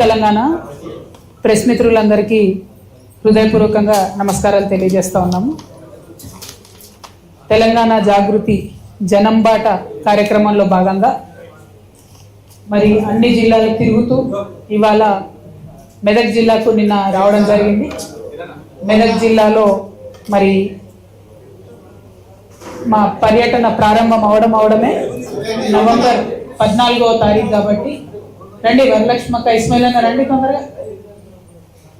Telangana press మిత్రులందరికీ హృదయపూర్వకంగా నమస్కారాలు తెలియజేస్తా ఉన్నాము. తెలంగాణ జాగృతి జనంబాట కార్యక్రమంలో భాగంగా మరి అన్ని జిల్లాలకు తిరుగుతూ ఇవాళ మెదక్ జిల్లాకు నిన్న రావడం జరిగింది. మెదక్ జిల్లాలో మరి మా పర్యటన ప్రారంభం అవడమే నవంబర్ 14వ తారీఖు కాబట్టి రండి వరలక్ష్మక్క, ఇస్మాయిల్ అన్న రండి తొందరగా,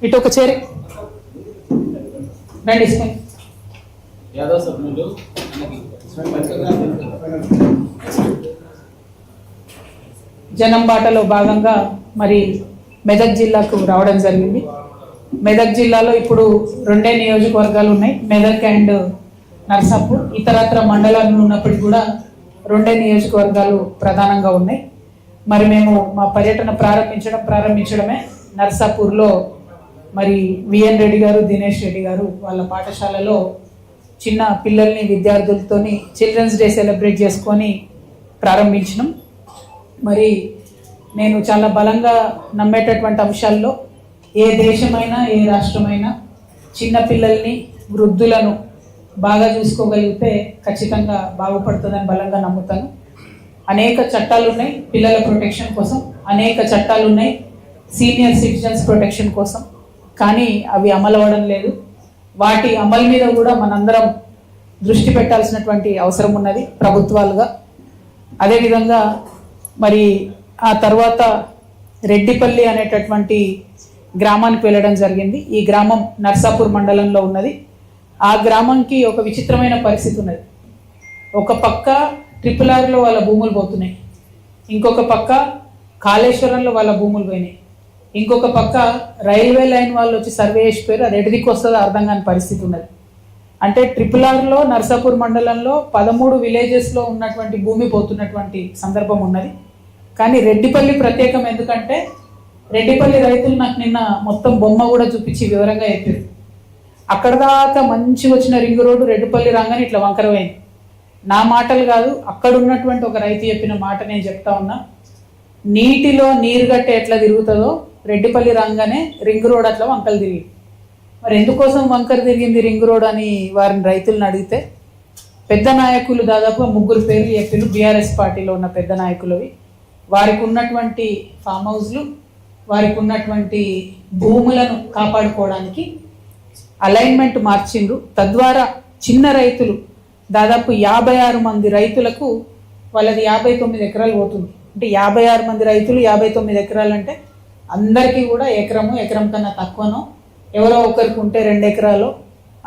ఇటు ఒక చేరి రండి ఇస్మాయిల్. జనం బాటలో భాగంగా మరి మెదక్ జిల్లాకు రావడం జరిగింది. మెదక్ జిల్లాలో ఇప్పుడు 2 నియోజకవర్గాలు ఉన్నాయి, మెదక్ అండ్ నర్సాపూర్. ఇతరత్ర మండలాలు ఉన్నప్పటికీ కూడా 2 నియోజకవర్గాలు ప్రధానంగా ఉన్నాయి. మరి మేము మా పర్యటన ప్రారంభించడమే నర్సాపూర్లో మరి విఎన్ రెడ్డి గారు, దినేష్ రెడ్డి గారు వాళ్ళ పాఠశాలలో చిన్న పిల్లల్ని విద్యార్థులతోని చిల్డ్రన్స్ డే సెలబ్రేట్ చేసుకొని ప్రారంభించినాం. మరి నేను చాలా బలంగా నమ్మేటటువంటి అంశాల్లో ఏ దేశమైనా ఏ రాష్ట్రమైనా చిన్న పిల్లల్ని వృద్ధులను బాగా చూసుకోగలిగితే ఖచ్చితంగా బాగుపడుతుందని బలంగా నమ్ముతాను. అనేక చట్టాలు ఉన్నాయి పిల్లల ప్రొటెక్షన్ కోసం, అనేక చట్టాలు ఉన్నాయి సీనియర్ సిటిజన్స్ ప్రొటెక్షన్ కోసం, కానీ అవి అమలు అవ్వడం లేదు. వాటి అమలు మీద కూడా మనందరం దృష్టి పెట్టాల్సినటువంటి అవసరం ఉన్నది ప్రభుత్వాలుగా. అదేవిధంగా మరి ఆ తర్వాత రెడ్డిపల్లి అనేటటువంటి గ్రామానికి వెళ్ళడం జరిగింది. ఈ గ్రామం నర్సాపూర్ మండలంలో ఉన్నది. ఆ గ్రామంకి ఒక విచిత్రమైన పరిస్థితి ఉన్నది. ఒక పక్క RRRలో వాళ్ళ భూములు పోతున్నాయి, ఇంకొక పక్క కాళేశ్వరంలో వాళ్ళ భూములు పోయినాయి, ఇంకొక పక్క రైల్వే లైన్ వాళ్ళు వచ్చి సర్వే చేసిపోయారు. అది ఎటు దిక్కు వస్తుందో అర్థం కాని పరిస్థితి ఉన్నది. అంటే RRRలో నర్సాపూర్ మండలంలో 13 విలేజెస్లో ఉన్నటువంటి భూమి పోతున్నటువంటి సందర్భం ఉన్నది. కానీ రెడ్డిపల్లి ప్రత్యేకం ఎందుకంటే రెడ్డిపల్లి రైతులు నాకు నిన్న మొత్తం బొమ్మ కూడా చూపించి వివరంగా చెప్పారు. అక్కడ దాకా మంచిగా వచ్చిన రింగ్ రోడ్డు రెడ్డిపల్లి రాగానే ఇట్లా వంకరమైంది. నా మాటలు కాదు, అక్కడ ఉన్నటువంటి ఒక రైతు చెప్పిన మాట నేను చెప్తా ఉన్నా. నీటిలో నీరు గట్టే ఎట్లా తిరుగుతుందో రెడ్డిపల్లి రాగానే రింగ్ రోడ్ అట్లా వంకలు తిరిగి, మరి ఎందుకోసం వంకర తిరిగింది రింగ్ రోడ్ అని వారిని రైతులను అడిగితే పెద్ద నాయకులు దాదాపు 3 పేర్లు చెప్పారు. బీఆర్ఎస్ పార్టీలో ఉన్న పెద్ద నాయకులవి. వారికి ఉన్నటువంటి ఫామ్ హౌస్లు, వారికి ఉన్నటువంటి భూములను కాపాడుకోవడానికి అలైన్మెంట్ మార్చిండ్రు. తద్వారా చిన్న రైతులు దాదాపు 56 మంది రైతులకు వాళ్ళది 59 ఎకరాలు పోతుంది. అంటే 56 మంది రైతులు 59 ఎకరాలు అంటే అందరికీ కూడా ఎకరం కన్నా తక్కువనో, ఎవరో ఒకరికి ఉంటే 2 ఎకరాలు,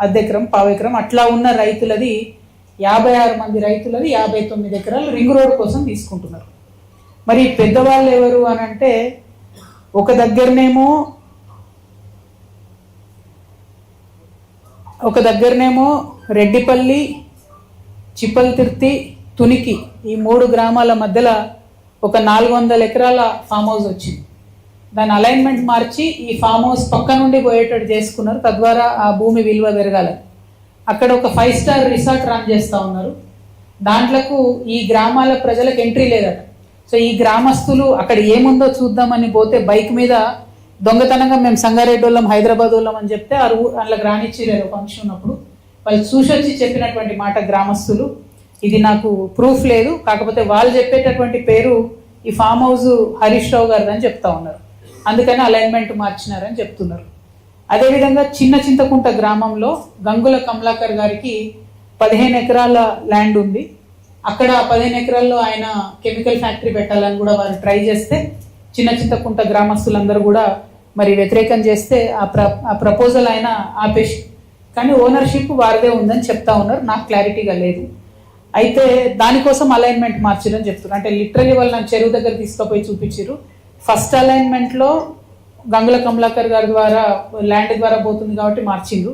అర్ధెకరం, పావెకరం అట్లా ఉన్న రైతులది 56 మంది రైతులది 59 ఎకరాలు రింగ్ రోడ్ కోసం తీసుకుంటున్నారు. మరి పెద్దవాళ్ళు ఎవరు అని అంటే ఒక దగ్గరనేమో రెడ్డిపల్లి, చిప్పల్తిర్తి, తునికి ఈ 3 గ్రామాల మధ్యలో ఒక 400 ఎకరాల ఫామ్ హౌస్ వచ్చింది. దాని అలైన్మెంట్ మార్చి ఈ ఫామ్ హౌస్ పక్క నుండి పోయేటట్టు చేసుకున్నారు. తద్వారా ఆ భూమి విలువ పెరగాలి. అక్కడ ఒక 5 స్టార్ రిసార్ట్ రన్ చేస్తూ ఉన్నారు. దాంట్లకు ఈ గ్రామాల ప్రజలకు ఎంట్రీ లేదట. సో ఈ గ్రామస్తులు అక్కడ ఏముందో చూద్దామని పోతే బైక్ మీద దొంగతనంగా మేము సంగారెడ్డి వాళ్ళం, హైదరాబాద్ వాళ్ళం అని చెప్తే అందులోకి రానిచ్చిరేరు ఫంక్షన్ ఉన్నప్పుడు. వాళ్ళు చూసొచ్చి చెప్పినటువంటి మాట గ్రామస్తులు, ఇది నాకు ప్రూఫ్ లేదు, కాకపోతే వాళ్ళు చెప్పేటటువంటి పేరు ఈ ఫామ్ హౌస్ హరీష్ రావు గారిది అని చెప్తా ఉన్నారు. అందుకని అలైన్మెంట్ మార్చినారని చెప్తున్నారు. అదేవిధంగా చిన్న చింతకుంట గ్రామంలో గంగుల కమలాకర్ గారికి 15 ఎకరాల ల్యాండ్ ఉంది. అక్కడ 15 ఎకరాల్లో ఆయన కెమికల్ ఫ్యాక్టరీ పెట్టాలని కూడా వారు ట్రై చేస్తే చిన్న చింతకుంట గ్రామస్తులందరూ కూడా మరి వ్యతిరేకం చేస్తే ఆ ప్రపోజల్ ఆయన ఆపేసి, కానీ ఓనర్షిప్ వారిదే ఉందని చెప్తా ఉన్నారు. నాకు క్లారిటీగా లేదు. అయితే దానికోసం అలైన్మెంట్ మార్చిరని చెప్తున్నారు. అంటే లిటరలీ వాళ్ళు నాకు చెరువు దగ్గర తీసుకుపోయి చూపించారు. ఫస్ట్ అలైన్మెంట్లో గంగుల కమలాకర్ గారి ద్వారా ల్యాండ్ ద్వారా పోతుంది కాబట్టి మార్చిండ్రు.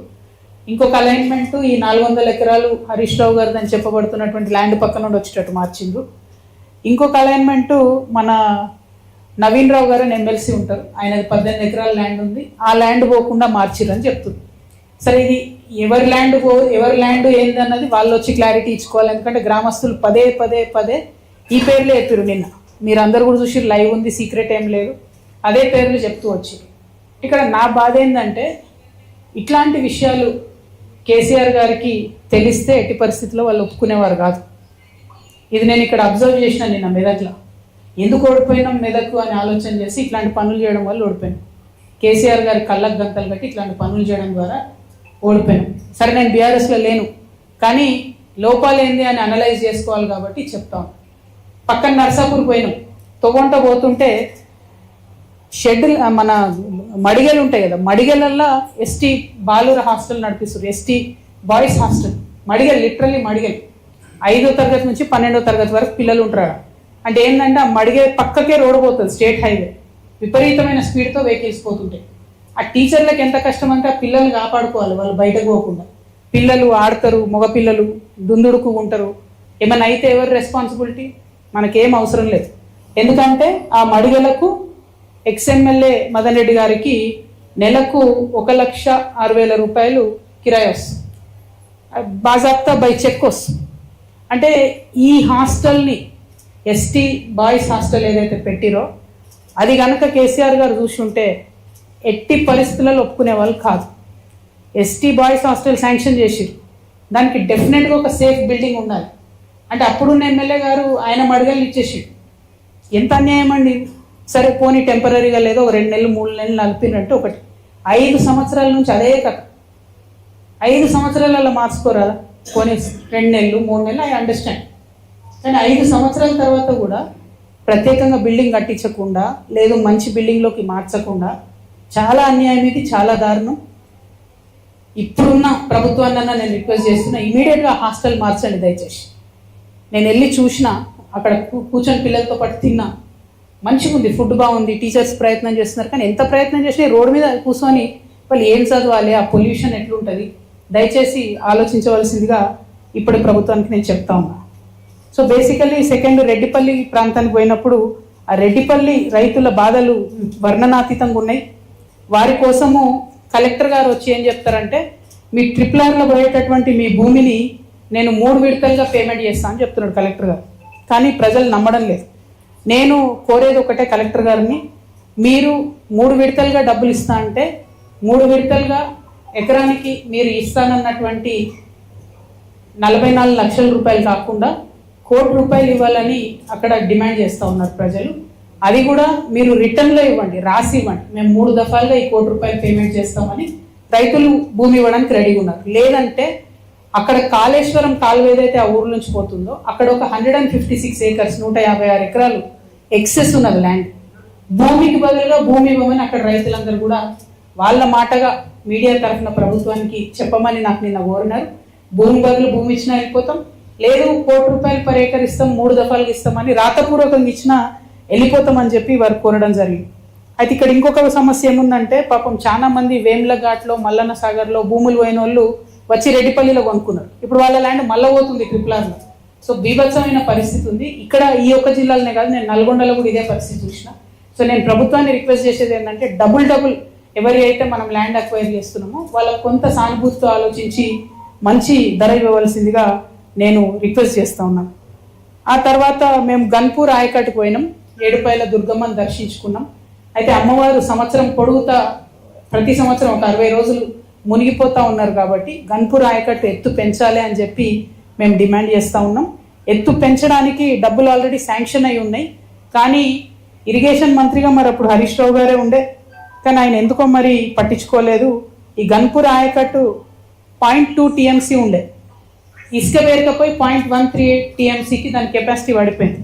ఇంకొక అలైన్మెంట్ ఈ 400 ఎకరాలు హరీష్ రావు గారిది అని చెప్పబడుతున్నటువంటి ల్యాండ్ పక్క నుండి వచ్చేటట్టు మార్చిండ్రు. ఇంకొక అలైన్మెంట్ మన నవీన్ రావు గారు అని ఎమ్మెల్సీ ఉంటారు, ఆయనది 18 ఎకరాల ల్యాండ్ ఉంది. ఆ ల్యాండ్ పోకుండా మార్చిర్రు అని చెప్తుంది. సరే, ఇది ఎవరి ల్యాండ్ ఏందన్నది వాళ్ళు వచ్చి క్లారిటీ ఇచ్చుకోవాలి. ఎందుకంటే గ్రామస్తులు పదే ఈ పేర్లే చెప్పారు. నిన్న మీరు అందరు కూడా చూసి లైవ్ ఉంది, సీక్రెట్ ఏం లేదు. అదే పేర్లు చెప్తూ వచ్చి. ఇక్కడ నా బాధ ఏంటంటే ఇట్లాంటి విషయాలు కేసీఆర్ గారికి తెలిస్తే ఎట్టి పరిస్థితుల్లో వాళ్ళు ఒప్పుకునేవారు కాదు. ఇది నేను ఇక్కడ అబ్జర్వ్ చేసిన నిన్న మెదక్లో. ఎందుకు ఓడిపోయినాం మెదక్ అని ఆలోచన చేసి ఇట్లాంటి పనులు చేయడం వల్ల ఓడిపోయాను. కేసీఆర్ గారి కళ్ళకు గంతలు కట్టి ఇట్లాంటి పనులు చేయడం ద్వారా ఓడిపోయాను. సరే నేను బీఆర్ఎస్లో లేను, కానీ లోపాలు ఏంది అని అనలైజ్ చేసుకోవాలి కాబట్టి చెప్తాం. పక్కన నర్సాపూర్ పోయినాం, తొగొంట పోతుంటే షెడ్ మన మడిగలు ఉంటాయి కదా, మడిగలల్లో ఎస్టీ బాలుర హాస్టల్ నడిపిస్తారు, ఎస్టీ బాయ్స్ హాస్టల్. మడిగలు లిటరల్లీ మడిగలు 5వ తరగతి నుంచి 12వ తరగతి వరకు పిల్లలు ఉంటారు. అంటే ఏంటంటే ఆ మడిగే పక్కకే రోడ్డు పోతుంది, స్టేట్ హైవే, విపరీతమైన స్పీడ్తో వెహికల్స్ పోతుంటాయి. ఆ టీచర్లకు ఎంత కష్టం అంటే ఆ పిల్లల్ని కాపాడుకోవాలి, వాళ్ళు బయటకు పోకుండా. పిల్లలు ఆడతారు, మగపిల్లలు దుందుడుకు ఉంటారు, ఏమైనా అయితే ఎవరి రెస్పాన్సిబిలిటీ? మనకేం అవసరం లేదు. ఎందుకంటే ఆ మడిగలకు ఎక్స్ఎమ్మెల్యే మదన్ రెడ్డి గారికి నెలకు 1,60,000 రూపాయలు కిరాయి వస్తుంది, బాజాప్తా బై చెక్ వస్తుంది. అంటే ఈ హాస్టల్ని ఎస్టీ బాయ్స్ హాస్టల్ ఏదైతే పెట్టిరో అది కనుక కేసీఆర్ గారు చూసుంటే ఎట్టి పరిస్థితులలో ఒప్పుకునే వాళ్ళు కాదు. ఎస్టీ బాయ్స్ హాస్టల్ శాంక్షన్ చేసిరు, దానికి డెఫినెట్గా ఒక సేఫ్ బిల్డింగ్ ఉండాలి. అంటే అప్పుడున్న ఎమ్మెల్యే గారు ఆయన మడగలు ఇచ్చేసి ఎంత అన్యాయం అండి. సరే పోనీ టెంపరీగా లేదో 2 నెలలు 3 నెలలు నలిపినట్టు ఒకటి. 5 సంవత్సరాల నుంచి అదే కథ. 5 సంవత్సరాలలో మార్చుకోరాదా? పోనీ 2 నెలలు 3 నెలలు ఐ అండర్స్టాండ్, కానీ 5 సంవత్సరాల తర్వాత కూడా ప్రత్యేకంగా బిల్డింగ్ కట్టించకుండా, లేదు మంచి బిల్డింగ్లోకి మార్చకుండా చాలా అన్యాయం. ఇది చాలా దారుణం. ఇప్పుడున్న ప్రభుత్వాన్ని నేను రిక్వెస్ట్ చేస్తున్నా, ఇమీడియట్గా హాస్టల్ మార్చండి దయచేసి. నేను వెళ్ళి చూసిన, అక్కడ కూర్చొని పిల్లలతో పాటు తిన్నా, మంచిగా ఉంది, ఫుడ్ బాగుంది, టీచర్స్ ప్రయత్నం చేస్తున్నారు. కానీ ఎంత ప్రయత్నం చేసినా రోడ్డు మీద కూర్చొని వాళ్ళు ఏం చదవాలి, ఆ పొల్యూషన్ ఎట్లుంటుంది, దయచేసి ఆలోచించవలసిందిగా ఇప్పుడు ప్రభుత్వానికి నేను చెప్తా ఉన్నా. సో బేసికల్లీ సెకండ్ రెడ్డిపల్లి ప్రాంతానికి పోయినప్పుడు ఆ రెడ్డిపల్లి రైతుల బాధలు వర్ణనాతీతంగా ఉన్నాయి. వారి కోసము కలెక్టర్ గారు వచ్చి ఏం చెప్తారంటే, మీ RRRలో పోయేటటువంటి మీ భూమిని నేను 3 విడతలుగా పేమెంట్ చేస్తాను అని చెప్తున్నాడు కలెక్టర్ గారు. కానీ ప్రజలు నమ్మడం లేదు. నేను కోరేది ఒకటే కలెక్టర్ గారిని, మీరు 3 విడతలుగా డబ్బులు ఇస్తా అంటే 3 విడతలుగా ఎకరానికి మీరు ఇస్తానన్నటువంటి 44 లక్షల రూపాయలు కాకుండా 1 కోటి రూపాయలు ఇవ్వాలని అక్కడ డిమాండ్ చేస్తూ ఉన్నారు ప్రజలు. అది కూడా మీరు రిటర్న్లో ఇవ్వండి, రాసి ఇవ్వండి, మేము 3 దఫాలుగా ఈ 1 కోటి రూపాయలు పేమెంట్ చేస్తామని రైతులు భూమి ఇవ్వడానికి రెడీగా ఉన్నారు. లేదంటే అక్కడ కాళేశ్వరం కాలువ ఏదైతే ఆ ఊరు నుంచి పోతుందో అక్కడ ఒక 156 ఏకర్స్ 156 ఎకరాలు ఎక్సెస్ ఉన్నది ల్యాండ్. భూమికి బదులుగా భూమి ఇవ్వమని అక్కడ రైతులందరూ కూడా వాళ్ళ మాటగా మీడియా తరఫున ప్రభుత్వానికి చెప్పమని నాకు నిన్న కోరినారు. భూమి బదులు భూమి ఇచ్చినా వెళ్ళిపోతాం, లేదు 1 కోటి రూపాయలు పర్ ఏకర్ ఇస్తాం, 3 దఫాలుగా ఇస్తామని రాతపూర్వకంగా ఇచ్చినా వెళ్ళిపోతామని చెప్పి వారు కోరడం జరిగింది. అయితే ఇక్కడ ఇంకొక సమస్య ఏముందంటే, పాపం చాలా మంది వేములఘాట్లో, మల్లన్న సాగర్లో భూములు పోయిన వాళ్ళు వచ్చి రెడ్డిపల్లిలో కొనుక్కున్నారు. ఇప్పుడు వాళ్ళ ల్యాండ్ మళ్ళీ పోతుంది RRRలో. సో బీభత్సమైన పరిస్థితి ఉంది. ఇక్కడ ఈ ఒక్క జిల్లాలోనే కాదు, నేను నల్గొండలో కూడా ఇదే పరిస్థితి చూసిన. సో నేను ప్రభుత్వాన్ని రిక్వెస్ట్ చేసేది ఏంటంటే, డబుల్ ఎవరి అయితే మనం ల్యాండ్ అక్వైర్ చేస్తున్నామో వాళ్ళకు కొంత సానుభూతితో ఆలోచించి మంచి ధర ఇవ్వవలసిందిగా నేను రిక్వెస్ట్ చేస్తూ ఉన్నాను. ఆ తర్వాత మేము గన్పూర్ ఆయకట్టుకు పోయినాం, ఏడుపాయల దుర్గమ్మని దర్శించుకున్నాం. అయితే అమ్మవారు సంవత్సరం పొడుగుతా ప్రతి సంవత్సరం ఒక 60 రోజులు మునిగిపోతూ ఉన్నారు కాబట్టి గన్పూర్ ఆయకట్టు ఎత్తు పెంచాలి అని చెప్పి మేము డిమాండ్ చేస్తూ ఉన్నాం. ఎత్తు పెంచడానికి డబ్బులు ఆల్రెడీ శాంక్షన్ అయి ఉన్నాయి, కానీ ఇరిగేషన్ మంత్రిగా మరి అప్పుడు హరీష్ రావు గారే ఉండే, కానీ ఆయన ఎందుకో మరి పట్టించుకోలేదు. ఈ గన్పూర్ ఆయకట్టు 0.2 TMC ఉండే, ఇసుక పేరుకపోయి 0.138 TMCకి దాని కెపాసిటీ పడిపోయింది.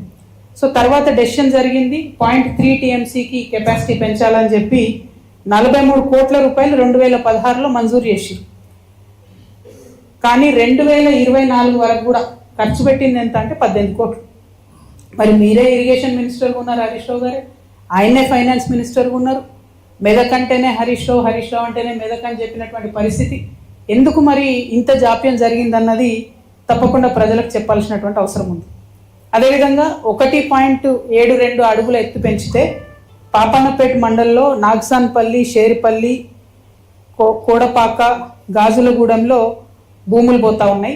సో తర్వాత డెసిషన్ జరిగింది 0.3 TMCకి కెపాసిటీ పెంచాలని చెప్పి 43 కోట్ల రూపాయలు 2016లో మంజూరు చేసి, కానీ 2024 వరకు కూడా ఖర్చు పెట్టింది ఎంత అంటే 18 కోట్లు. మరి మీరే ఇరిగేషన్ మినిస్టర్గా ఉన్నారు హరీష్ రావు గారే, ఆయనే ఫైనాన్స్ మినిస్టర్గా ఉన్నారు. మెదక్ అంటేనే హరీష్ రావు, హరీష్ రావు అంటేనే మెదక్ అని చెప్పినటువంటి పరిస్థితి. ఎందుకు మరి ఇంత జాప్యం జరిగిందన్నది తప్పకుండా ప్రజలకు చెప్పాల్సినటువంటి అవసరం ఉంది. అదేవిధంగా 1.72 అడుగుల ఎత్తు పెంచితే పాపన్నపేట మండలంలో నాగ్సాన్పల్లి, షేరిపల్లి, కోడపాక, గాజులగూడెంలో భూములు పోతా ఉన్నాయి.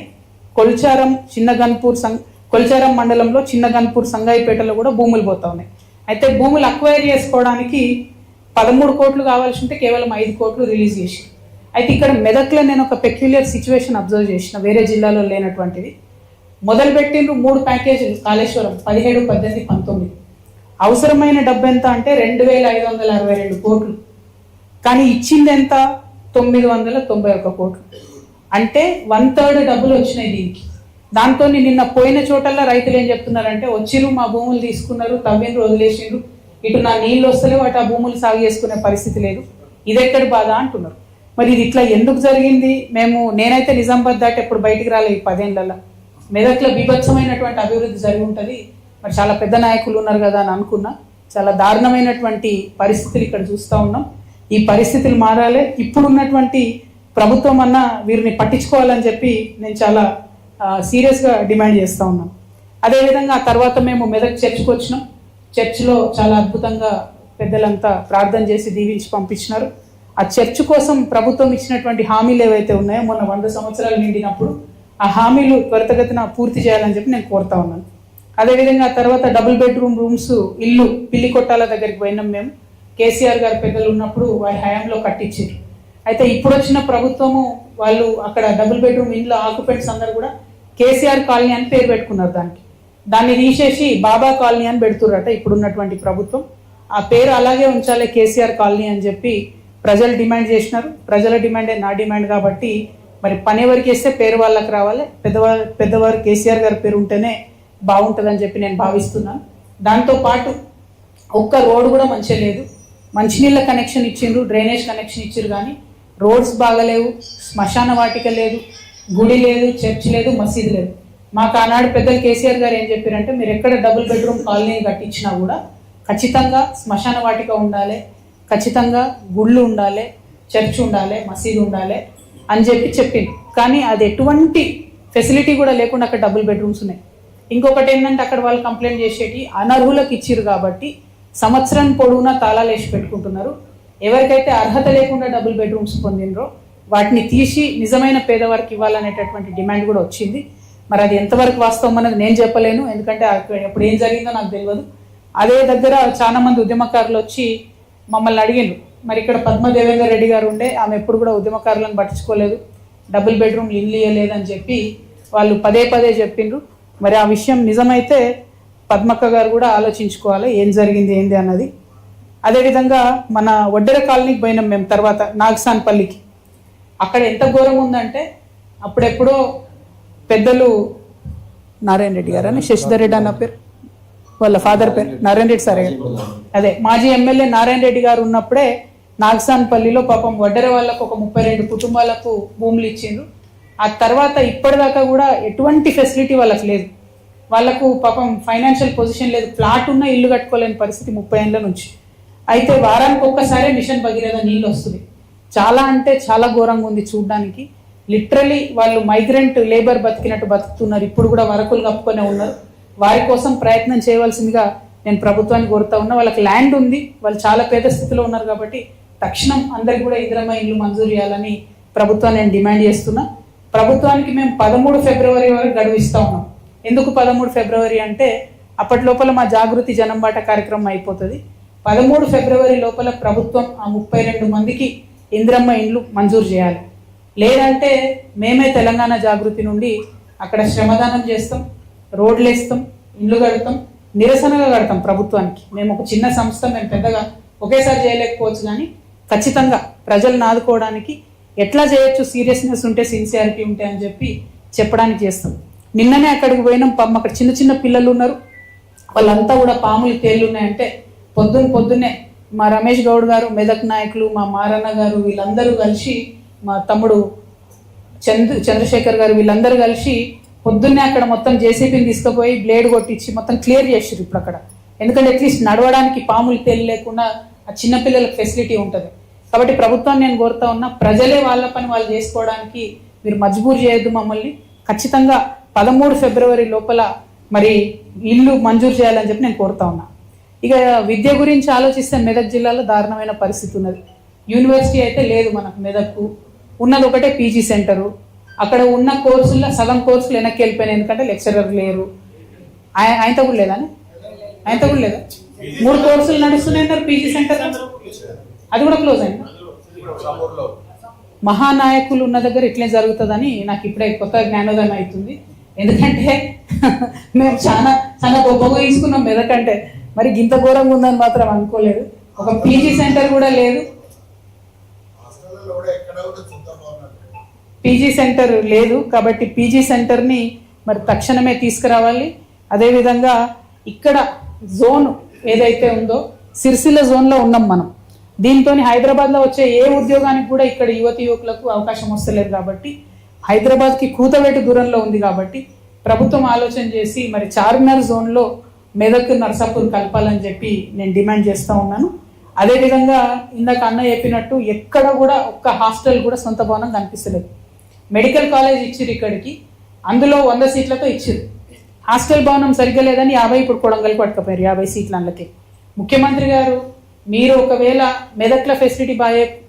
కొల్చారం మండలంలో చిన్న గన్పూర్ సంగాయిపేటలో కూడా భూములు పోతా ఉన్నాయి. అయితే భూములు అక్వైర్ చేసుకోవడానికి 13 కోట్లు కావాల్సి ఉంటే కేవలం 5 కోట్లు రిలీజ్ చేసి. అయితే ఇక్కడ మెదక్లో నేను ఒక పెక్యులర్ సిచ్యువేషన్ అబ్జర్వ్ చేసిన, వేరే జిల్లాలో లేనటువంటిది. మొదలుపెట్టిండ్రు 3 ప్యాకేజీలు కాళేశ్వరం 17, 18, 19. అవసరమైన డబ్బు ఎంత అంటే 2,562 కోట్లు. కానీ ఇచ్చింది ఎంత? 991 కోట్లు. అంటే 1/3 డబ్బులు వచ్చినాయి దీనికి. దాంతో నిన్న పోయిన చోటల్లా రైతులు ఏం చెప్తున్నారంటే, వచ్చిర్రు మా భూములు తీసుకున్నారు, తవ్విండ్రు, వదిలేసిండ్రు, ఇటు నా నీళ్ళు వస్తలేవు, అటు ఆ భూములు సాగు చేసుకునే పరిస్థితి లేదు, ఇదెక్కడి బాధ అంటున్నారు. మరి ఇది ఇట్లా ఎందుకు జరిగింది? నేనైతే నిజామాబాద్ దాటి ఎప్పుడు బయటికి రాలేదు ఈ 10 ఏళ్లలో. మెదక్లో బీభత్సమైనటువంటి అభివృద్ధి జరిగి ఉంటుంది, మరి చాలా పెద్ద నాయకులు ఉన్నారు కదా అని అనుకున్నా. చాలా దారుణమైనటువంటి పరిస్థితులు ఇక్కడ చూస్తూ ఉన్నాం. ఈ పరిస్థితులు మారాలి. ఇప్పుడున్నటువంటి ప్రభుత్వం అన్నా వీరిని పట్టించుకోవాలని చెప్పి నేను చాలా సీరియస్గా డిమాండ్ చేస్తూ ఉన్నాం. అదేవిధంగా ఆ తర్వాత మేము మెదక్ చర్చ్కి వచ్చినాం. చర్చ్లో చాలా అద్భుతంగా పెద్దలంతా ప్రార్థన చేసి దీవించి పంపించినారు. ఆ చర్చ్ కోసం ప్రభుత్వం ఇచ్చినటువంటి హామీలు ఏవైతే ఉన్నాయో మొన్న 100 సంవత్సరాలు నిండినప్పుడు ఆ హామీలు త్వరితగతిన పూర్తి చేయాలని చెప్పి నేను కోరుతా ఉన్నాను. అదేవిధంగా ఆ తర్వాత డబుల్ బెడ్రూమ్ రూమ్స్ ఇల్లు పిల్లి కొట్టాల దగ్గరికి పోయినాం మేము. కేసీఆర్ గారు పెద్దలు ఉన్నప్పుడు వారి హయాంలో కట్టించారు. అయితే ఇప్పుడు వచ్చిన ప్రభుత్వము వాళ్ళు అక్కడ డబుల్ బెడ్రూమ్ ఇంట్లో ఆక్యుపెంట్స్ అందరూ కూడా కేసీఆర్ కాలనీ అని పేరు పెట్టుకున్నారు. దాన్ని తీసేసి బాబా కాలనీ అని పెడుతుర్రట ఇప్పుడున్నటువంటి ప్రభుత్వం. ఆ పేరు అలాగే ఉంచాలి కేసీఆర్ కాలనీ అని చెప్పి ప్రజలు డిమాండ్ చేసినారు. ప్రజల డిమాండే నా డిమాండ్ కాబట్టి మరి పని ఎవరికి వేస్తే పేరు వాళ్ళకి రావాలి. పెద్దవారు కేసీఆర్ గారి పేరు ఉంటేనే బాగుంటుందని చెప్పి నేను భావిస్తున్నాను. దాంతోపాటు ఒక్క రోడ్డు కూడా మంచిగా లేదు. మంచినీళ్ళ కనెక్షన్ ఇచ్చిండ్రు, డ్రైనేజ్ కనెక్షన్ ఇచ్చారు, కానీ రోడ్స్ బాగలేవు, శ్మశాన వాటిక లేదు, గుడి లేదు, చర్చ్ లేదు, మసీదు లేదు. మాకు ఆనాడు పెద్దలు కేసీఆర్ గారు ఏం చెప్పారంటే, మీరు ఎక్కడ డబుల్ బెడ్రూమ్ కాలనీ కట్టించినా కూడా ఖచ్చితంగా శ్మశాన వాటిక ఉండాలి, ఖచ్చితంగా గుళ్ళు ఉండాలి, చర్చ్ ఉండాలి, మసీదు ఉండాలి అని చెప్పింది. కానీ అది ఎటువంటి ఫెసిలిటీ కూడా లేకుండా అక్కడ డబుల్ బెడ్రూమ్స్ ఉన్నాయి. ఇంకొకటి ఏంటంటే అక్కడ వాళ్ళు కంప్లైంట్ చేసేటి అనర్హులకు ఇచ్చిరు కాబట్టి సంవత్సరం పొడవునా తాళాలు వేసి పెట్టుకుంటున్నారు. ఎవరికైతే అర్హత లేకుండా డబుల్ బెడ్రూమ్స్ పొందినరో వాటిని తీసి నిజమైన పేదవారికి ఇవ్వాలనేటటువంటి డిమాండ్ కూడా వచ్చింది. మరి అది ఎంతవరకు వాస్తవం అన్నది నేను చెప్పలేను, ఎందుకంటే అప్పుడు ఏం జరిగిందో నాకు తెలియదు. అదే దగ్గర చాలా మంది ఉద్యమకారులు వచ్చి మమ్మల్ని అడిగిండ్రు. మరి ఇక్కడ పద్మదేవేందర్ రెడ్డి గారు ఉండే, ఆమె ఎప్పుడు కూడా ఉద్యమకారులను పట్టించుకోలేదు, డబుల్ బెడ్రూమ్ ఇల్లు ఇవ్వలేదని చెప్పి వాళ్ళు పదే చెప్పిండ్రు. మరి ఆ విషయం నిజమైతే పద్మక్క గారు కూడా ఆలోచించుకోవాలి ఏం జరిగింది ఏంది అన్నది. అదేవిధంగా మన వడ్డెర కాలనీకి పోయినాం మేము. తర్వాత నాగసాన్పల్లికి, అక్కడ ఎంత ఘోరం ఉందంటే అప్పుడెప్పుడో పెద్దలు నారాయణ రెడ్డి గారు అని, శశిధర్ రెడ్డి అన్న పేరు, వాళ్ళ ఫాదర్ పేరు నారాయణ రెడ్డి సార్, అదే మాజీ ఎమ్మెల్యే నారాయణ రెడ్డి గారు ఉన్నప్పుడే నాగసాన్పల్లిలో పాపం వడ్డెర వాళ్ళకు ఒక 32 కుటుంబాలకు భూములు ఇచ్చిండ్రు. ఆ తర్వాత ఇప్పటిదాకా కూడా ఎటువంటి ఫెసిలిటీ వాళ్ళకి లేదు. వాళ్ళకు పాపం ఫైనాన్షియల్ పొజిషన్ లేదు, ఫ్లాట్ ఉన్న ఇల్లు కట్టుకోలేని పరిస్థితి 30 ఏళ్ళ నుంచి. అయితే వారానికి ఒక్కసారి మిషన్ భగీరథ నీళ్ళు వస్తుంది. చాలా అంటే చాలా ఘోరంగా ఉంది చూడడానికి. లిటరలీ వాళ్ళు మైగ్రెంట్ లేబర్ బతికినట్టు బతుకుతున్నారు. ఇప్పుడు కూడా వరకులు కప్పుకొనే ఉన్నారు. వారి కోసం ప్రయత్నం చేయవలసిందిగా నేను ప్రభుత్వాన్ని కోరుతా ఉన్నా. వాళ్ళకి ల్యాండ్ ఉంది, వాళ్ళు చాలా పేద స్థితిలో ఉన్నారు కాబట్టి తక్షణం అందరికి కూడా ఇందిరమ్మ ఇల్లు మంజూరు చేయాలని ప్రభుత్వాన్ని నేను డిమాండ్ చేస్తున్నా. ప్రభుత్వానికి మేము 13 ఫిబ్రవరి వరకు గడువు ఇస్తా ఉన్నాం. ఎందుకు 13 ఫిబ్రవరి అంటే అప్పటి లోపల మా జాగృతి జనంబాట కార్యక్రమం అయిపోతుంది. 13 ఫిబ్రవరి లోపల ప్రభుత్వం ఆ 32 మందికి ఇందిరమ్మ ఇండ్లు మంజూరు చేయాలి. లేదంటే మేమే తెలంగాణ జాగృతి నుండి అక్కడ శ్రమదానం చేస్తాం, రోడ్లు వేస్తాం, ఇండ్లు కడతాం, నిరసనగా కడతాం ప్రభుత్వానికి. మేము ఒక చిన్న సంస్థ, మేము పెద్దగా ఒకేసారి చేయలేకపోవచ్చు, కానీ ఖచ్చితంగా ప్రజలను ఆదుకోవడానికి ఎట్లా చేయొచ్చు, సీరియస్నెస్ ఉంటే, సిన్సియారిటీ ఉంటే అని చెప్పి చెప్పడానికి చేస్తాం. నిన్ననే అక్కడికి పోయినాం. అక్కడ చిన్న పిల్లలు ఉన్నారు, వాళ్ళంతా కూడా పాములు తేళ్ళు ఉన్నాయంటే పొద్దున్నే మా రమేష్ గౌడ్ గారు, మెదక్ నాయకులు, మా మారన్న గారు, వీళ్ళందరూ కలిసి, మా తమ్ముడు చంద్రశేఖర్ గారు, వీళ్ళందరూ కలిసి పొద్దున్నే అక్కడ మొత్తం జేసీబీని తీసుకుపోయి బ్లేడ్ కొట్టించి మొత్తం క్లియర్ చేసారు ఇప్పుడు అక్కడ. ఎందుకంటే అట్లీస్ట్ నడవడానికి పాములు తేలి లేకుండా ఆ చిన్నపిల్లలకు ఫెసిలిటీ ఉంటుంది. కాబట్టి ప్రభుత్వాన్ని నేను కోరుతా ఉన్నా, ప్రజలే వాళ్ళ పని వాళ్ళు చేసుకోవడానికి మీరు మజ్బూర్ చేయొద్దు మమ్మల్ని. ఖచ్చితంగా 13 ఫిబ్రవరి లోపల మరి ఇల్లు మంజూరు చేయాలని చెప్పి నేను కోరుతా ఉన్నా. ఇక విద్య గురించి ఆలోచిస్తే మెదక్ జిల్లాలో దారుణమైన పరిస్థితి ఉన్నది. యూనివర్సిటీ అయితే లేదు మనకు మెదక్కు, ఉన్నది ఒకటే పీజీ సెంటరు. అక్కడ ఉన్న కోర్సుల్లో సగం కోర్సులు వెనక్కి వెళ్ళిపోయినాయి, ఎందుకంటే లెక్చరర్ లేరు. ఆయనతో కూడా లేదా 3 కోర్సులు నడుస్తున్నాయి పీజీ సెంటర్, అది కూడా క్లోజ్ అయింది. మహానాయకులు ఉన్న దగ్గర ఇట్లే జరుగుతుందని నాకు ఇప్పుడే కొత్త జ్ఞానోదయం అవుతుంది. ఎందుకంటే మేము చాలా చాలా గొప్పగా తీసుకున్నాం మెదకంటే, మరి ఇంత ఘోరంగా ఉందని మాత్రం అనుకోలేదు. ఒక పీజీ సెంటర్ కూడా లేదు, పీజీ సెంటర్ లేదు. కాబట్టి పీజీ సెంటర్ని మరి తక్షణమే తీసుకురావాలి. అదేవిధంగా ఇక్కడ జోన్ ఏదైతే ఉందో సిరిసిల్ల జోన్లో ఉన్నాం మనం. దీంతో హైదరాబాద్లో వచ్చే ఏ ఉద్యోగానికి కూడా ఇక్కడ యువతి యువకులకు అవకాశం వస్తలేదు. కాబట్టి హైదరాబాద్కి కూతవేటు దూరంలో ఉంది. కాబట్టి ప్రభుత్వం ఆలోచన చేసి మరి చార్మినార్ జోన్లో మెదక్ నర్సాపూర్ కలపాలని చెప్పి నేను డిమాండ్ చేస్తూ ఉన్నాను. అదేవిధంగా ఇందాక అన్న చెప్పినట్టు ఎక్కడ కూడా ఒక్క హాస్టల్ కూడా సొంత భవనం కనిపిస్తలేదు. మెడికల్ కాలేజ్ ఇచ్చిరు ఇక్కడికి, అందులో 100 సీట్లతో ఇచ్చిరు. హాస్టల్ భవనం సరిగ్గా లేదని 50 ఇప్పుడు కొడంగల్కి పట్టుకపోయారు 50 సీట్ల అందుకే. ముఖ్యమంత్రి గారు మీరు ఒకవేళ మెదక్ల ఫెసిలిటీ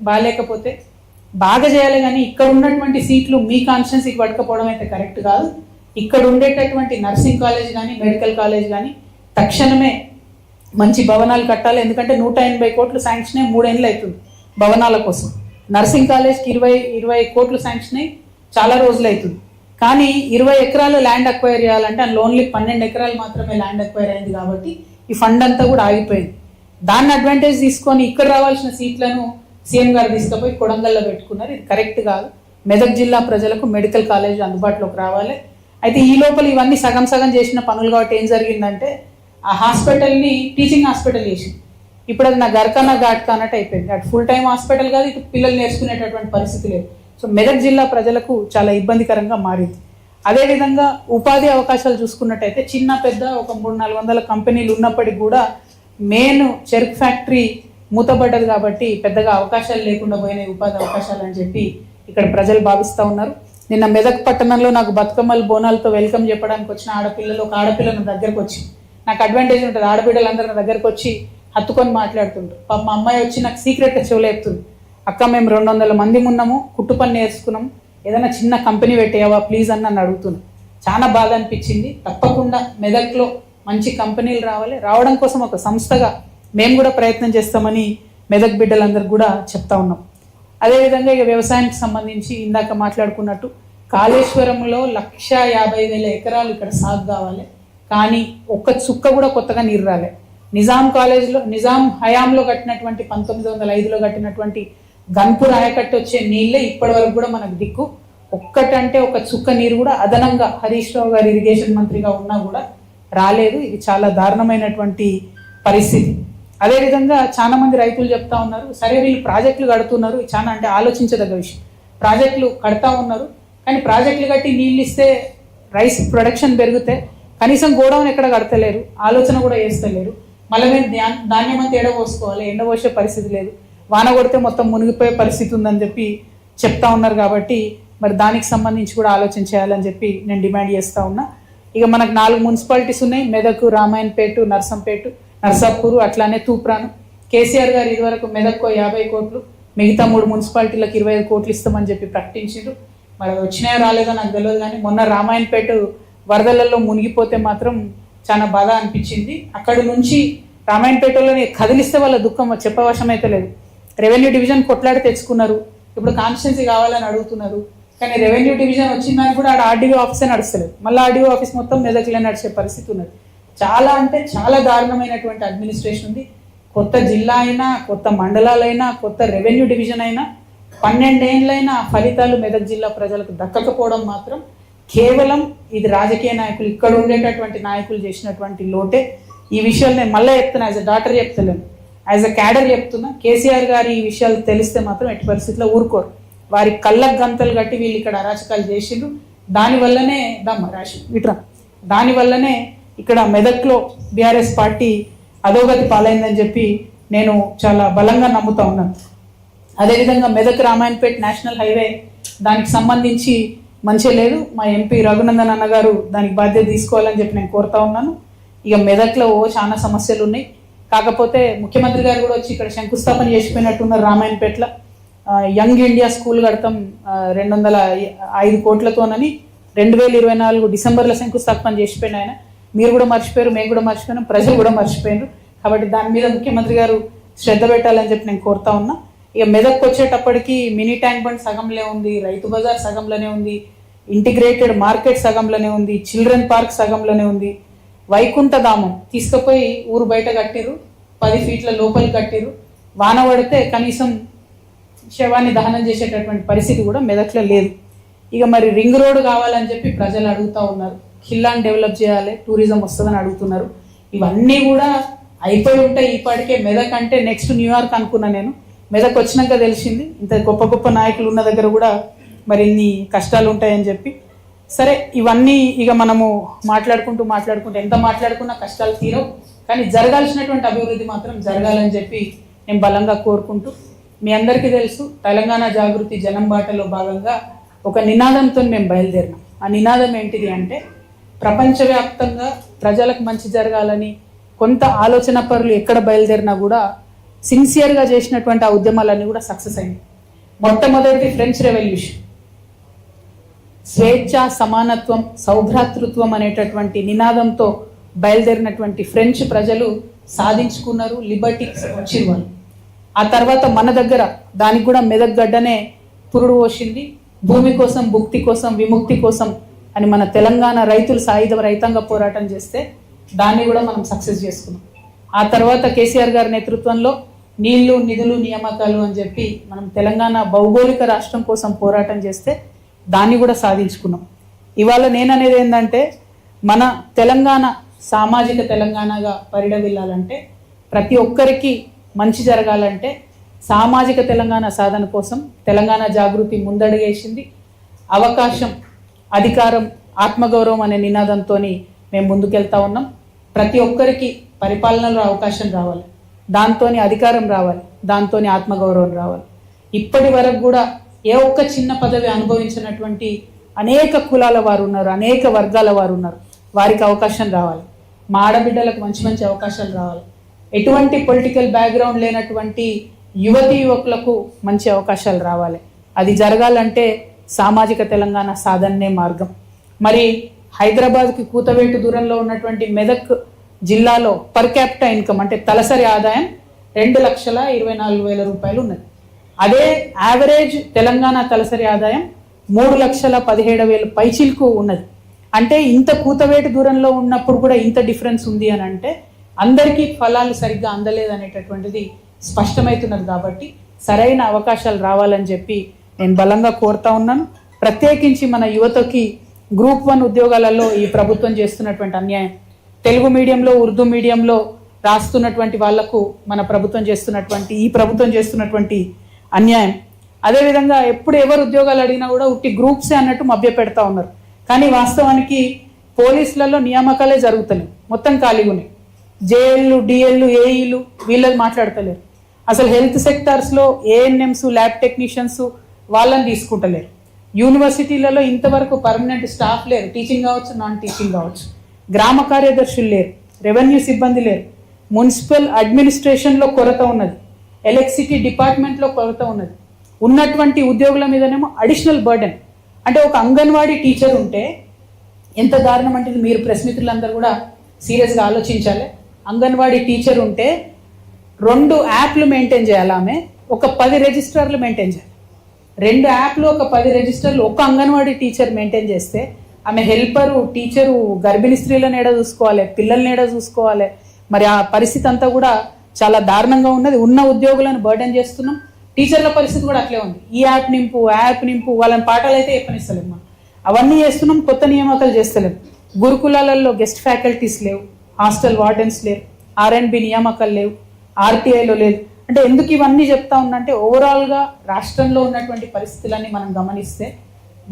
బాగాలేకపోతే బాగా చేయాలి, కానీ ఇక్కడ ఉన్నటువంటి సీట్లు మీ కాన్స్టిట్యున్సీకి పట్టుకపోవడం అయితే కరెక్ట్ కాదు. ఇక్కడ ఉండేటటువంటి నర్సింగ్ కాలేజ్ కానీ మెడికల్ కాలేజ్ కానీ తక్షణమే మంచి భవనాలు కట్టాలి. ఎందుకంటే 180 కోట్లు శాంక్షన్ అయ్యి 3 ఏళ్ళు అవుతుంది భవనాల కోసం. నర్సింగ్ కాలేజ్కి 20 కోట్లు శాంక్షన్ అయ్యి చాలా రోజులు అవుతుంది. కానీ 20 ఎకరాలు ల్యాండ్ అక్వైర్ చేయాలంటే అందులో ఓన్లీ 12 ఎకరాలు మాత్రమే ల్యాండ్ అక్వైర్ అయింది. కాబట్టి ఈ ఫండ్ అంతా కూడా ఆగిపోయింది. దాన్ని అడ్వాంటేజ్ తీసుకొని ఇక్కడ రావాల్సిన సీట్లను సీఎం గారు తీసుకుపోయి కొడంగల్లో పెట్టుకున్నారు. ఇది కరెక్ట్ కాదు. మెదక్ జిల్లా ప్రజలకు మెడికల్ కాలేజ్ అందుబాటులోకి రావాలి. అయితే ఈ లోపల ఇవన్నీ సగం సగం చేసిన పనులు. కాబట్టి ఏం జరిగిందంటే ఆ హాస్పిటల్ని టీచింగ్ హాస్పిటల్ చేసింది. ఇప్పుడు అది నా గర్కన్నా ఘాట్కా అన్నట్టు అయిపోయింది. అటు ఫుల్ టైం హాస్పిటల్ కాదు, ఇటు పిల్లలు నేర్చుకునేటటువంటి పరిస్థితి లేదు. సో మెదక్ జిల్లా ప్రజలకు చాలా ఇబ్బందికరంగా మారింది. అదేవిధంగా ఉపాధి అవకాశాలు చూసుకున్నట్టయితే చిన్న పెద్ద ఒక 300-400 కంపెనీలు ఉన్నప్పటికీ కూడా మెయిన్ చెరుకు ఫ్యాక్టరీ మూతపడ్డది. కాబట్టి పెద్దగా అవకాశాలు లేకుండా పోయినాయి ఉపాధి అవకాశాలు అని చెప్పి ఇక్కడ ప్రజలు భావిస్తూ ఉన్నారు. నిన్న మెదక్ పట్టణంలో నాకు బతుకమ్మలు బోనాలతో వెల్కమ్ చెప్పడానికి వచ్చిన ఆడపిల్లలు, ఒక ఆడపిల్ల నా దగ్గరకు వచ్చి, నాకు అడ్వాంటేజ్ ఉంటుంది, ఆడపిల్లలందరూ నా దగ్గరకు వచ్చి హత్తుకొని మాట్లాడుతుంటారు. పాప మా అమ్మాయి వచ్చి నాకు సీక్రెట్గా చెవులు చెప్తుంది, అక్క మేము 200 మంది ఉన్నాము, కుట్టు పని నేర్చుకున్నాము, ఏదైనా చిన్న కంపెనీ పెట్టేవా ప్లీజ్ అని నన్ను అడుగుతున్నాను. చాలా బాధ అనిపించింది. తప్పకుండా మెదక్లో మంచి కంపెనీలు రావాలి. రావడం కోసం ఒక సంస్థగా మేము కూడా ప్రయత్నం చేస్తామని మెదక్ బిడ్డలందరికీ కూడా చెప్తా ఉన్నాం. అదేవిధంగా ఇక వ్యవసాయానికి సంబంధించి ఇందాక మాట్లాడుకున్నట్టు కాళేశ్వరంలో 150,000 ఎకరాలు ఇక్కడ సాగు కావాలి. కానీ ఒక్క చుక్క కూడా కొత్తగా నీరు రాలే. నిజాం హయాంలో కట్టినటువంటి 1905లో కట్టినటువంటి గన్పూర్ ఆయకట్టు వచ్చే నీళ్ళే ఇప్పటి వరకు కూడా మనకు దిక్కు. ఒక్కటంటే ఒక చుక్క నీరు కూడా అదనంగా హరీష్ రావు గారు ఇరిగేషన్ మంత్రిగా ఉన్నా కూడా రాలేదు. ఇది చాలా దారుణమైనటువంటి పరిస్థితి. అదేవిధంగా చాలా మంది రైతులు చెప్తా ఉన్నారు, సరే వీళ్ళు ప్రాజెక్టులు కడుతున్నారు, చాలా అంటే ఆలోచించదగ్గ విషయం. ప్రాజెక్టులు కడతా ఉన్నారు, కానీ ప్రాజెక్టులు కట్టి నీళ్ళు ఇస్తే రైస్ ప్రొడక్షన్ పెరిగితే కనీసం గోడౌన్ ఎక్కడ కడతలేరు, ఆలోచన కూడా చేస్తలేరు. మళ్ళీ మేము ధాన్యం అంతా ఎండపోసుకోవాలి, ఎండపోసే పరిస్థితి లేదు, వాన కొడితే మొత్తం మునిగిపోయే పరిస్థితి ఉందని చెప్పి చెప్తా ఉన్నారు. కాబట్టి మరి దానికి సంబంధించి కూడా ఆలోచన చేయాలని చెప్పి నేను డిమాండ్ చేస్తూ ఉన్నా. ఇక మనకు 4 మున్సిపాలిటీస్ ఉన్నాయి, మెదక్, రామాయణపేట, నర్సంపేట, నర్సాపూర్, అట్లానే తూప్రాను. కేసీఆర్ గారు ఇదివరకు మెదక్కు 50 కోట్లు, మిగతా 3 మున్సిపాలిటీలకు 25 కోట్లు ఇస్తామని చెప్పి ప్రకటించారు. మరి వచ్చినాయో రాలేదో నాకు తెలియదు, కానీ మొన్న రామాయణపేట వరదలలో మునిగిపోతే మాత్రం చాలా బాధ అనిపించింది. అక్కడి నుంచి రామాయణపేటలోని కదిలిస్తే వాళ్ళ దుఃఖం చెప్పవశం అయితే లేదు. రెవెన్యూ డివిజన్ కొట్లాడి తెచ్చుకున్నారు, ఇప్పుడు కాన్స్టిట్యున్సీ కావాలని అడుగుతున్నారు. కానీ రెవెన్యూ డివిజన్ వచ్చిందని కూడా ఆడ ఆర్డీఓ ఆఫీసే నడుస్తలేదు, మళ్ళీ ఆర్డీఓ ఆఫీస్ మొత్తం మెదక్లే నడిచే పరిస్థితి ఉన్నది. చాలా అంటే చాలా దారుణమైనటువంటి అడ్మినిస్ట్రేషన్ ఉంది. కొత్త జిల్లా అయినా, కొత్త మండలాలైనా, కొత్త రెవెన్యూ డివిజన్ అయినా 12 ఏళ్ళైనా ఫలితాలు మెదక్ జిల్లా ప్రజలకు దక్కకపోవడం మాత్రం కేవలం ఇది రాజకీయ నాయకులు, ఇక్కడ ఉండేటటువంటి నాయకులు చేసినటువంటి లోటే. ఈ విషయాలు నేను మళ్ళీ చెప్తున్నా, యాజ్ అ డాక్టర్ చెప్తలేను, యాజ్ అ క్యాడర్ చెప్తున్నా. కేసీఆర్ గారు ఈ విషయాలు తెలిస్తే మాత్రం ఎట్టి పరిస్థితిలో ఊరుకోరు. వారి కళ్ళకు గంతలు కట్టి వీళ్ళు ఇక్కడ అరాచకాలు చేసిండ్రు. దానివల్లనే దానివల్లనే ఇక్కడ మెదక్లో బీఆర్ఎస్ పార్టీ అధోగతి పాలైందని చెప్పి నేను చాలా బలంగా నమ్ముతా ఉన్నాను. అదేవిధంగా మెదక్ రామాయణపేట నేషనల్ హైవే దానికి సంబంధించి మంచిగా లేదు. మా ఎంపీ రఘునందన్ అన్న గారు దానికి బాధ్యత తీసుకోవాలని చెప్పి నేను కోరుతా ఉన్నాను. ఇక మెదక్లో చాలా సమస్యలు ఉన్నాయి. కాకపోతే ముఖ్యమంత్రి గారు కూడా వచ్చి ఇక్కడ శంకుస్థాపన చేసిపోయినట్టున్నారు. రామాయణపేటలో యంగ్ ఇండియా స్కూల్ కడతాం 205 కోట్లతోనని 2024 డిసెంబర్లో శంకుస్థాపన చేసిపోయిన ఆయన. మీరు కూడా మర్చిపోయారు, మేము కూడా మర్చిపోయినాం, ప్రజలు కూడా మర్చిపోయినారు. కాబట్టి దాని మీద ముఖ్యమంత్రి గారు శ్రద్ధ పెట్టాలని చెప్పి నేను కోరుతా ఉన్నా. ఇక మెదక్కి వచ్చేటప్పటికి మినీ ట్యాంక్ బండ్ సగంలో ఉంది, రైతు బజార్ సగంలోనే ఉంది, ఇంటిగ్రేటెడ్ మార్కెట్ సగంలోనే ఉంది, చిల్డ్రన్ పార్క్ సగంలోనే ఉంది. వైకుంఠధామం తీసుకుపోయి ఊరు బయట కట్టిరు, 10 ఫీట్ల లోపలికి కట్టిరు. వాన పడితే కనీసం శవాన్ని దహనం చేసేటటువంటి పరిస్థితి కూడా మెదక్లో లేదు. ఇక మరి రింగ్ రోడ్ కావాలని చెప్పి ప్రజలు అడుగుతూ ఉన్నారు, ఖిల్లాన్ని డెవలప్ చేయాలి, టూరిజం వస్తుందని అడుగుతున్నారు. ఇవన్నీ కూడా అయిపోయి ఉంటాయి ఇప్పటికే. మెదక్ అంటే నెక్స్ట్ న్యూయార్క్ అనుకున్నా నేను. మెదక్ వచ్చినాక తెలిసింది ఇంత గొప్ప గొప్ప నాయకులు ఉన్న దగ్గర కూడా మరి ఇన్ని కష్టాలు ఉంటాయని చెప్పి. సరే, ఇవన్నీ ఇక మనము మాట్లాడుకుంటూ ఎంత మాట్లాడుకున్నా కష్టాలు తీరవు, కానీ జరగాల్సినటువంటి అభివృద్ధి మాత్రం జరగాలని చెప్పి నేను బలంగా కోరుకుంటూ, మీ అందరికీ తెలుసు తెలంగాణ జాగృతి జనం బాటలో భాగంగా ఒక నినాదంతో మేము బయలుదేరినాం. ఆ నినాదం ఏంటిది అంటే, ప్రపంచవ్యాప్తంగా ప్రజలకు మంచి జరగాలని కొంత ఆలోచన పరులు ఎక్కడ బయలుదేరినా కూడా సిన్సియర్గా చేసినటువంటి ఆ ఉద్యమాలన్నీ కూడా సక్సెస్ అయింది. మొట్టమొదటి ఫ్రెంచ్ రెవల్యూషన్, స్వేచ్ఛ, సమానత్వం, సౌభ్రాతృత్వం అనేటటువంటి నినాదంతో బయలుదేరినటువంటి ఫ్రెంచ్ ప్రజలు సాధించుకున్నారు, లిబర్టీ వచ్చింది వాళ్ళు. ఆ తర్వాత మన దగ్గర దానికి కూడా మెదక్ గడ్డనే పురుడు పోసింది. భూమి కోసం, భుక్తి కోసం, విముక్తి కోసం అని మన తెలంగాణ రైతులు సాయుధ రైతాంగ పోరాటం చేస్తే దాన్ని కూడా మనం సక్సెస్ చేసుకున్నాం. ఆ తర్వాత కేసీఆర్ గారి నేతృత్వంలో నీళ్లు, నిధులు, నియామకాలు అని చెప్పి మనం తెలంగాణ భౌగోళిక రాష్ట్రం కోసం పోరాటం చేస్తే దాన్ని కూడా సాధించుకున్నాం. ఇవాళ నేననేది ఏంటంటే, మన తెలంగాణ సామాజిక తెలంగాణగా పరిడవిల్లాలంటే, ప్రతి ఒక్కరికి మంచి జరగాలంటే సామాజిక తెలంగాణ సాధన కోసం తెలంగాణ జాగృతి ముందడుగేసింది. అవకాశం, అధికారం, ఆత్మగౌరవం అనే నినాదంతో మేము ముందుకెళ్తా ఉన్నాం. ప్రతి ఒక్కరికి పరిపాలనలో అవకాశం రావాలి, దాంతో అధికారం రావాలి, దాంతో ఆత్మగౌరవం రావాలి. ఇప్పటి వరకు కూడా ఏ ఒక్క చిన్న పదవి అనుభవించినటువంటి అనేక కులాల వారు ఉన్నారు, అనేక వర్గాల వారు ఉన్నారు. వారికి అవకాశం రావాలి, మా ఆడబిడ్డలకు మంచి మంచి అవకాశాలు రావాలి. ఎటువంటి పొలిటికల్ బ్యాక్గ్రౌండ్ లేనటువంటి యువతీ యువకులకు మంచి అవకాశాలు రావాలి. అది జరగాలంటే సామాజిక తెలంగాణ సాధనే మార్గం. మరి హైదరాబాద్కి కూతవేటు దూరంలో ఉన్నటువంటి మెదక్ జిల్లాలో పర్ క్యాపిటా ఇన్కమ్ అంటే తలసరి ఆదాయం 2,24,000 రూపాయలు ఉన్నది. అదే యావరేజ్ తెలంగాణ తలసరి ఆదాయం 3,17,000 పైచిల్కు ఉన్నది. అంటే ఇంత కూతవేటు దూరంలో ఉన్నప్పుడు కూడా ఇంత డిఫరెన్స్ ఉంది అని అంటే అందరికీ ఫలాలు సరిగ్గా అందలేదు అనేటటువంటిది స్పష్టమవుతున్నది. కాబట్టి సరైన అవకాశాలు రావాలని చెప్పి నేను బలంగా కోరుతా ఉన్నాను. ప్రత్యేకించి మన యువతకి గ్రూప్ 1 ఉద్యోగాలలో ఈ ప్రభుత్వం చేస్తున్నటువంటి అన్యాయం, తెలుగు మీడియంలో, ఉర్దూ మీడియంలో రాస్తున్నటువంటి వాళ్లకు మన ప్రభుత్వం చేస్తున్నటువంటి, ఈ ప్రభుత్వం చేస్తున్నటువంటి అన్యాయం. అదేవిధంగా ఎప్పుడు ఎవరు ఉద్యోగాలు అడిగినా కూడా ఉట్టి గ్రూప్సే అన్నట్టు మభ్య పెడతా ఉన్నారు. కానీ వాస్తవానికి పోలీసులలో నియామకాలే జరుగుతలేవు, మొత్తం ఖాళీగా ఉన్నాయి. జేఎల్లు, డిఎల్లు, ఏఈలు వీళ్ళని మాట్లాడతలేరు. అసలు హెల్త్ సెక్టార్స్లో ఏఎన్ఎంస్, ల్యాబ్ టెక్నీషియన్స్ వాళ్ళని తీసుకుంటలేరు. యూనివర్సిటీలలో ఇంతవరకు పర్మనెంట్ స్టాఫ్ లేరు, టీచింగ్ కావచ్చు, నాన్ టీచింగ్ కావచ్చు. గ్రామ కార్యదర్శులు లేరు, రెవెన్యూ సిబ్బంది లేరు, మున్సిపల్ అడ్మినిస్ట్రేషన్లో కొరత ఉన్నది, ఎలక్ట్రిసిటీ డిపార్ట్మెంట్లో కొరత ఉన్నది. ఉన్నటువంటి ఉద్యోగుల మీదనేమో అడిషనల్ బర్డెన్. అంటే ఒక అంగన్వాడీ టీచర్ ఉంటే ఎంత దారుణం అంటే, మీరు ప్రెస్ మిత్రులందరూ కూడా సీరియస్గా ఆలోచించాలి. అంగన్వాడీ టీచర్ ఉంటే 2 యాప్లు మెయింటైన్ చేయాలి, ఆమె ఒక 10 రిజిస్టర్లు మెయింటైన్ చేయాలి. 2 యాప్లు, ఒక 10 రిజిస్టర్లు ఒక అంగన్వాడీ టీచర్ మెయింటైన్ చేస్తే ఆమె హెల్పరు, టీచరు గర్భిణీ స్త్రీలను ఏడా చూసుకోవాలి, పిల్లల్ని ఏడా చూసుకోవాలి. మరి ఆ పరిస్థితి అంతా కూడా చాలా దారుణంగా ఉన్నది. ఉన్న ఉద్యోగులను బర్డెన్ చేస్తున్నాం. టీచర్ల పరిస్థితి కూడా అట్లే ఉంది. ఈ యాప్ నింపు, ఆ యాప్ నింపు, వాళ్ళని పాఠాలు అయితే చెప్పనిస్తలేము మనం, అవన్నీ చేస్తున్నాం. కొత్త నియామకాలు చేస్తలేము. గురుకులాలలో గెస్ట్ ఫ్యాకల్టీస్ లేవు, హాస్టల్ వార్డెన్స్ లేరు, ఆర్ఎన్బి నియామకాలు లేవు, ఆర్టీఐలో లేదు. అంటే ఎందుకు ఇవన్నీ చెప్తా ఉన్నంటే, ఓవరాల్గా రాష్ట్రంలో ఉన్నటువంటి పరిస్థితులన్నీ మనం గమనిస్తే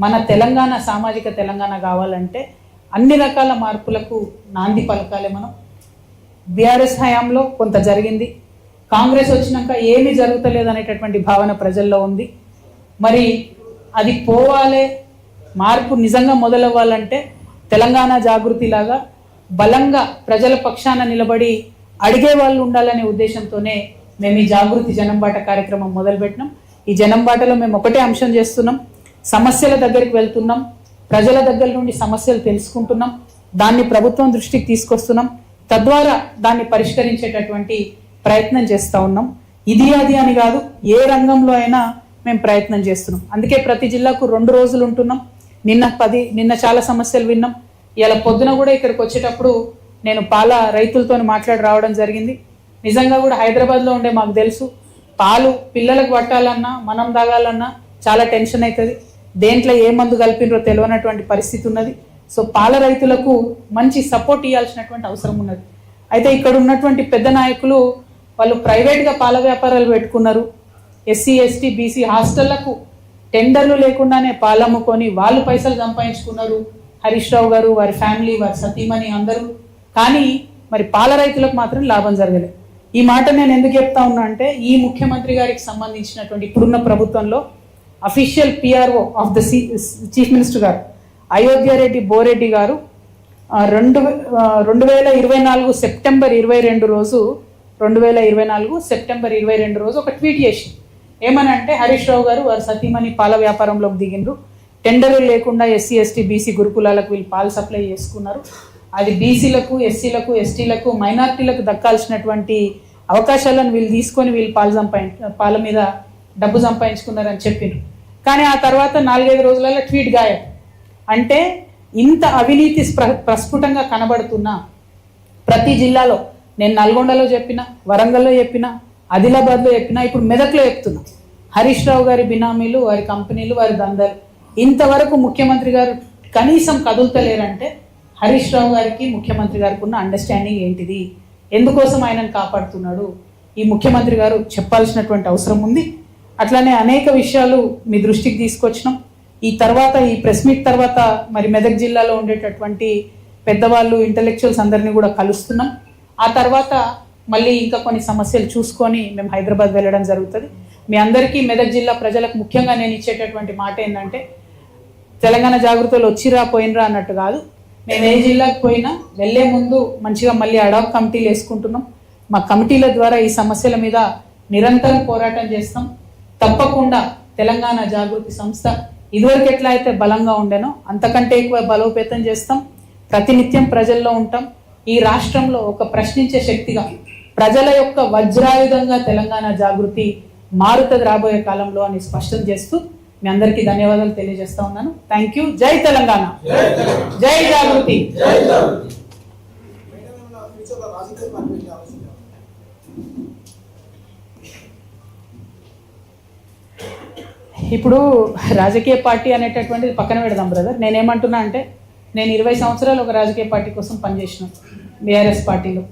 మన తెలంగాణ సామాజిక తెలంగాణ కావాలంటే అన్ని రకాల మార్పులకు నాంది పలకాలి మనం. బీఆర్ఎస్ హయాంలో కొంత జరిగింది, కాంగ్రెస్ వచ్చినాక ఏమీ జరుగుతలేదు అనేటటువంటి భావన ప్రజల్లో ఉంది. మరి అది పోవాలి, మార్పు నిజంగా మొదలవ్వాలంటే తెలంగాణ జాగృతిలాగా బలంగా ప్రజల పక్షాన నిలబడి అడిగే వాళ్ళు ఉండాలనే ఉద్దేశంతోనే మేము ఈ జాగృతి జనంబాట కార్యక్రమం మొదలుపెట్టినాం. ఈ జనంబాటలో మేము ఒకటే అంశం చేస్తున్నాం, సమస్యల దగ్గరికి వెళ్తున్నాం, ప్రజల దగ్గర నుండి సమస్యలు తెలుసుకుంటున్నాం, దాన్ని ప్రభుత్వం దృష్టికి తీసుకొస్తున్నాం. తద్వారా దాన్ని పరిష్కరించేటటువంటి ప్రయత్నం చేస్తూ ఉన్నాం. ఇది అది అని కాదు, ఏ రంగంలో అయినా మేము ప్రయత్నం చేస్తున్నాం. అందుకే ప్రతి జిల్లాకు 2 రోజులు ఉంటున్నాం. నిన్న చాలా సమస్యలు విన్నాం. ఇలా పొద్దున కూడా ఇక్కడికి వచ్చేటప్పుడు నేను పాల రైతులతో మాట్లాడి రావడం జరిగింది. నిజంగా కూడా హైదరాబాద్లో ఉండే మాకు తెలుసు, పాలు పిల్లలకు పట్టాలన్నా మనం తాగాలన్నా చాలా టెన్షన్ అవుతుంది. దేంట్లో ఏ మందు కలిపినరో తెలియనటువంటి పరిస్థితి ఉన్నది. సో పాల రైతులకు మంచి సపోర్ట్ ఇవ్వాల్సినటువంటి అవసరం ఉన్నది. అయితే ఇక్కడ ఉన్నటువంటి పెద్ద నాయకులు వాళ్ళు ప్రైవేట్గా పాల వ్యాపారాలు పెట్టుకున్నారు. ఎస్సీ ఎస్టీ బీసీ హాస్టళ్లకు టెండర్లు లేకుండానే పాలు అమ్ముకొని వాళ్ళు పైసలు సంపాదించుకున్నారు. హరీష్ రావు గారు, వారి ఫ్యామిలీ, వారి సతీమణి అందరూ. కానీ మరి పాల రైతులకు మాత్రం లాభం జరగలేదు. ఈ మాట నేను ఎందుకు చెప్తా ఉన్నా అంటే, ఈ ముఖ్యమంత్రి గారికి సంబంధించినటువంటి ఇప్పుడున్న ప్రభుత్వంలో official PRO of the chief minister గారు అయోధ్య రెడ్డి బోరెడ్డి గారు 2024 సెప్టెంబర్ 22 రోజు 2024 సెప్టెంబర్ 22 రోజు ఒక ట్వీట్ చేసి ఏమనంటే, హరీష్ రావు గారు వారి సతీమణి పాల వ్యాపారంలోకి దిగిండ్రు. టెండర్లు లేకుండా ఎస్సీ ఎస్టీ బీసీ గురుకులాలకు వీళ్ళు పాలు సప్లై చేసుకున్నారు. అది బీసీలకు, ఎస్సీలకు, ఎస్టీలకు, మైనార్టీలకు దక్కాల్సినటువంటి అవకాశాలను వీళ్ళు తీసుకొని వీళ్ళు పాల మీద డబ్బు సంపాదించుకున్నారని చెప్పిండ్రు. కానీ ఆ తర్వాత 4-5 రోజులలో ట్వీట్ గాయం. అంటే ఇంత అవినీతి ప్రస్ఫుటంగా కనబడుతున్నా ప్రతి జిల్లాలో, నేను నల్గొండలో చెప్పిన, వరంగల్లో చెప్పిన, ఆదిలాబాద్లో చెప్పిన, ఇప్పుడు మెదక్లో చెప్తున్నా, హరీష్ రావు గారి బినామీలు, వారి కంపెనీలు, వారి దందాలు. ఇంతవరకు ముఖ్యమంత్రి గారు కనీసం కదులుతలేరంటే హరీష్ రావు గారికి ముఖ్యమంత్రి గారికి ఉన్న అండర్స్టాండింగ్ ఏంటిది, ఎందుకోసం ఆయనను కాపాడుతున్నాడు, ఈ ముఖ్యమంత్రి గారు చెప్పాల్సినటువంటి అవసరం ఉంది. అట్లానే అనేక విషయాలు మీ దృష్టికి తీసుకొచ్చినాం. ఈ తర్వాత ఈ ప్రెస్ మీట్ తర్వాత మరి మెదక్ జిల్లాలో ఉండేటటువంటి పెద్దవాళ్ళు, ఇంటలెక్చువల్స్ అందరినీ కూడా కలుస్తున్నాం. ఆ తర్వాత మళ్ళీ ఇంకా కొన్ని సమస్యలు చూసుకొని మేము హైదరాబాద్ వెళ్ళడం జరుగుతుంది. మీ అందరికీ మెదక్ జిల్లా ప్రజలకు ముఖ్యంగా నేను ఇచ్చేటటువంటి మాట ఏంటంటే, తెలంగాణ జాగృతులు వచ్చిరా పోయినరా అన్నట్టు కాదు. మేము ఏ జిల్లాకు పోయినా వెళ్ళే ముందు మంచిగా మళ్ళీ అడాప్ కమిటీలు వేసుకుంటున్నాం. మా కమిటీల ద్వారా ఈ సమస్యల మీద నిరంతరం పోరాటం చేస్తాం. తప్పకుండా తెలంగాణ జాగృతి సంస్థ ఇదివరకు ఎట్లా అయితే బలంగా ఉండేనో అంతకంటే ఎక్కువ బలోపేతం చేస్తాం. ప్రతినిత్యం ప్రజల్లో ఉంటాం. ఈ రాష్ట్రంలో ఒక ప్రశ్నించే శక్తిగా, ప్రజల యొక్క వజ్రాయుధంగా తెలంగాణ జాగృతి మారుతుంది రాబోయే కాలంలో అని స్పష్టం చేస్తూ మీ అందరికీ ధన్యవాదాలు తెలియజేస్తా ఉన్నాను. Thank you. జై తెలంగాణ, జై జాగృతి. ఇప్పుడు రాజకీయ పార్టీ అనేటటువంటిది పక్కన పెడదాం బ్రదర్. నేనేమంటున్నా అంటే, నేను 20 సంవత్సరాలు ఒక రాజకీయ పార్టీ కోసం పనిచేసిన, బీఆర్ఎస్ పార్టీలో.